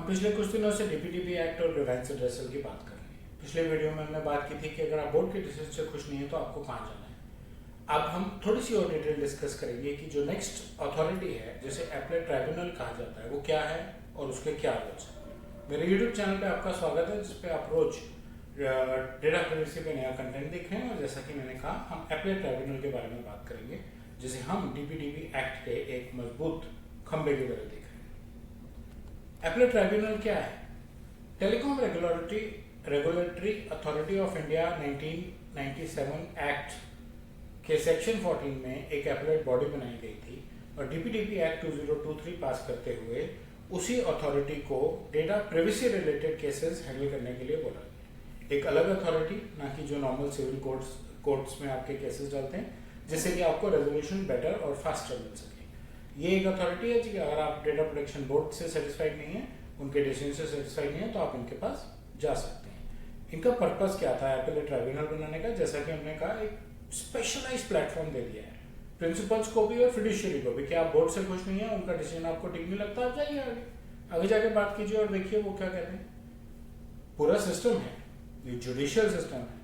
हम पिछले कुछ दिनों से डीपीडीपी एक्ट और ग्रीवेंस रेड्रेसल की बात कर रहे हैं। पिछले वीडियो में हमने बात की थी कि अगर आप बोर्ड के डिसीजन से खुश नहीं है तो आपको कहाँ जाना है। अब हम थोड़ी सी और डिटेल डिस्कस करेंगे कि जो नेक्स्ट अथॉरिटी है जिसे एपलेट ट्राइब्यूनल कहा जाता है वो क्या है और उसके क्या रोल्स हैं। मेरे यूट्यूब चैनल पे आपका स्वागत है जिसपे आप रोज डेटा प्राइवेसी पे नया कंटेंट देख रहे हैं और जैसा कि मैंने कहा हम एपलेट ट्राइब्यूनल के बारे में बात करेंगे जिसे हम डीपीडीपी एक्ट के एक मजबूत खंबे की तरह देख रहे हैं। एपलेट ट्राइब्यूनल क्या है? Telecom regulatory authority of India 1997 act के सेक्शन 14 में एक एपलेट बॉडी बनाई गई थी और डीपीडीपी एक्ट 2023 पास करते हुए उसी अथॉरिटी को data privacy related cases handle करने के लिए बोला गया। एक अलग अथॉरिटी, ना कि जो नॉर्मल सिविल कोर्ट्स में आपके केसेस डालते हैं, जिससे कि आपको रेजोल्यूशन बेटर और फास्टर मिल सके। ये एक अथॉरिटी है कि अगर आप डेटा प्रोटेक्शन बोर्ड से सेटिस्फाइड नहीं है, उनके डिसीजन से सेटिस्फाइड नहीं है, तो आप इनके पास जा सकते हैं। इनका पर्पस क्या था एपलेट ट्राइब्यूनल बनाने का? जैसा कि हमने कहा, एक स्पेशलाइज्ड प्लेटफॉर्म दे दिया है प्रिंसिपल्स को भी और फिड्यूशियरी को भी कि आप बोर्ड से खुश नहीं है, उनका डिसीजन आपको ठीक नहीं लगता, आप जाइए आगे जाके बात कीजिए और देखिए वो क्या कहते हैं। पूरा सिस्टम है, ये जुडिशियल सिस्टम है,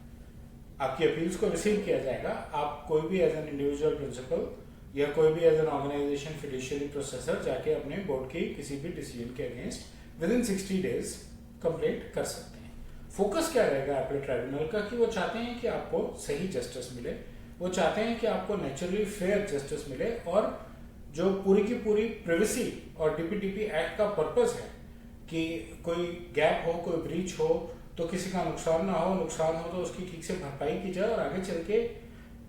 आपकी अपील्स को रिसीव किया जाएगा। आप कोई भी एज एन इंडिविजुअल प्रिंसिपल या कोई भी as an organisation fiduciary processor जाके अपने बोर्ड की किसी भी डिसीजन के against within 60 days complaint कर सकते हैं। फोकस क्या रहेगा एपलेट ट्राइब्यूनल का कि वो चाहते हैं कि आपको सही जस्टिस मिले, वो चाहते हैं कि आपको नेचुरली फेयर जस्टिस मिले और जो पूरी की पूरी प्राइवेसी और डीपीडीपी एक्ट का पर्पस है कि कोई गैप हो, कोई ब्रीच हो तो किसी का नुकसान ना हो, नुकसान हो तो उसकी ठीक से भरपाई की जाए और आगे चल के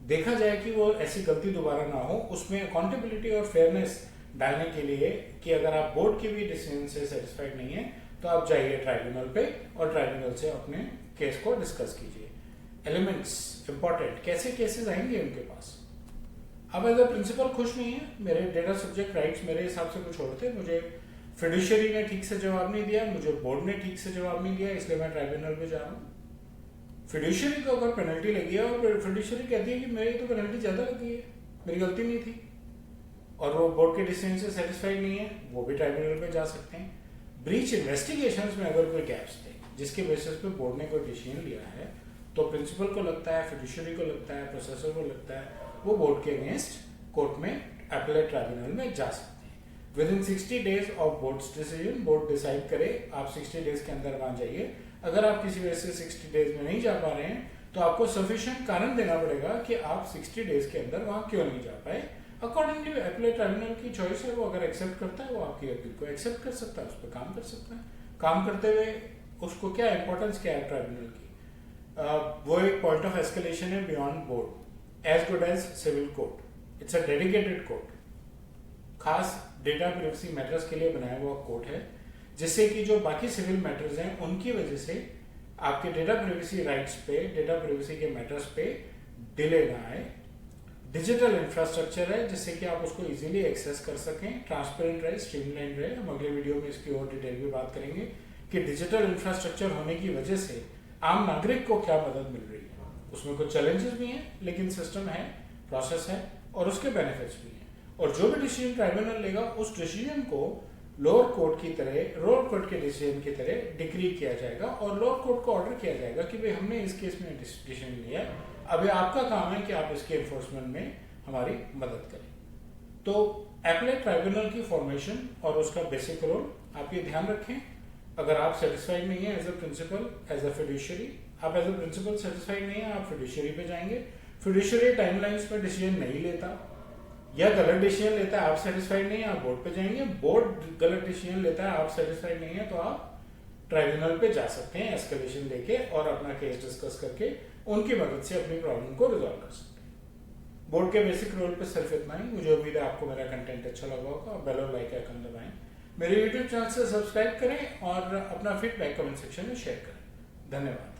देखा जाए कि वो ऐसी गलती दोबारा ना हो। उसमें अकाउंटेबिलिटी और फेयरनेस डालने के लिए कि अगर आप बोर्ड के भी डिसीजन से सेटिस्फाइड नहीं है तो आप जाइए ट्राइब्यूनल पे और ट्राइब्यूनल से अपने केस को डिस्कस कीजिए। एलिमेंट्स इंपॉर्टेंट, कैसे केसेस आएंगे उनके पास। अब एज अ प्रिंसिपल खुश नहीं है, मेरे डेटा सब्जेक्ट राइट्स मेरे हिसाब से कुछ और थे, मुझे फिड्यूशियरी ने ठीक से जवाब नहीं दिया, मुझे बोर्ड ने ठीक से जवाब नहीं दिया, इसलिए मैं ट्राइब्यूनल पे जा रहा हूँ। फिड्यूशियरी को अगर पेनल्टी लगी है और फिड्यूशियरी कहती है कि मेरी तो पेनल्टी ज्यादा लगी है, मेरी गलती नहीं थी, और वो बोर्ड के डिसीजन से सेटिस्फाइड नहीं है, वो भी ट्राइब्यूनल पे जा सकते हैं। ब्रीच इन्वेस्टिगेशंस में अगर कोई गैप्स थे जिसके बेसिस पे बोर्ड ने कोई डिसीजन लिया है तो प्रिंसिपल को लगता है, फिड्यूशियरी को लगता है, प्रोसेसर को लगता है, वो बोर्ड के अगेंस्ट कोर्ट में एपलेट ट्राइब्यूनल में जा सकते हैं। With in 60 days of boards decision, board decide करे, आप 60 डेज के अंदर वहां जाइए। अगर आप किसी वजह से 60 डेज में नहीं जा पा रहे हैं तो आपको सफिशिएंट कारण देना पड़ेगा कि आप 60 डेज के अंदर वहां क्यों नहीं जा पाए। अकॉर्डिंगली एपलेट ट्राइब्यूनल की चॉइस है, वो अगर एक्सेप्ट करता है वो आपकी अपील को एक्सेप्ट कर सकता है, उस पर काम कर सकता है। काम करते हुए उसको क्या इंपॉर्टेंस क्या है ट्राइब्यूनल की, वो एक पॉइंट ऑफ एस्केलेशन है beyond board, as good as civil court. It's a dedicated court, खास डेटा प्राइवेसी मैटर्स के लिए बनाया हुआ कोर्ट है, जिससे कि जो बाकी सिविल मैटर्स हैं उनकी वजह से आपके डेटा प्राइवेसी राइट्स पे, डेटा प्राइवेसी के मैटर्स पे डिले ना आए। डिजिटल इंफ्रास्ट्रक्चर है जिससे कि आप उसको इजीली एक्सेस कर सकें, ट्रांसपेरेंट रहे, स्ट्रीमलाइन रहे। हम अगले वीडियो में इसकी और डिटेल में बात करेंगे कि डिजिटल इंफ्रास्ट्रक्चर होने की वजह से आम नागरिक को क्या मदद मिल रही है। उसमें कुछ चैलेंजेस भी हैं लेकिन सिस्टम है, प्रोसेस है और उसके बेनिफिट्स भी हैं। और जो भी डिसीजन ट्राइब्यूनल लेगा उस डिसीजन को लोअर कोर्ट की तरह, लोअर कोर्ट के डिसीजन की तरह डिक्री किया जाएगा और लोअर कोर्ट को ऑर्डर किया जाएगा कि भाई हमने इस केस में डिसीजन लिया है, अब आपका काम है कि आप इसके एनफोर्समेंट में हमारी मदद करें। तो एपलेट ट्राइब्यूनल की फॉर्मेशन और उसका बेसिक रोल आप ये ध्यान रखें। अगर आप सेटिस्फाइड नहीं है as a principal, as a fiduciary, आप एज अ प्रिंसिपल सेटिस्फाइड नहीं है, आप फिड्यूशियरी पे जाएंगे। फिड्यूशियरी टाइमलाइंस में डिसीजन नहीं लेता या गलत डिसीजन लेता है, आप सेटिस्फाइड नहीं है, आप बोर्ड पे जाएंगे। बोर्ड गलत डिसीजन लेता है, आप सेटिस्फाइड नहीं है, तो आप ट्राइब्यूनल पे जा सकते हैं एस्केलेशन देके और अपना केस डिस्कस करके उनकी मदद से अपनी प्रॉब्लम को रिजॉल्व कर सकते हैं। बोर्ड के बेसिक रोल पे सिर्फ इतना ही। मुझे उम्मीद है आपको मेरा कंटेंट अच्छा लगा होगा। बेल और लाइक आइकन दबाएं, मेरे यूट्यूब चैनल से सब्सक्राइब करें और अपना फीडबैक कमेंट सेक्शन में शेयर करें। धन्यवाद।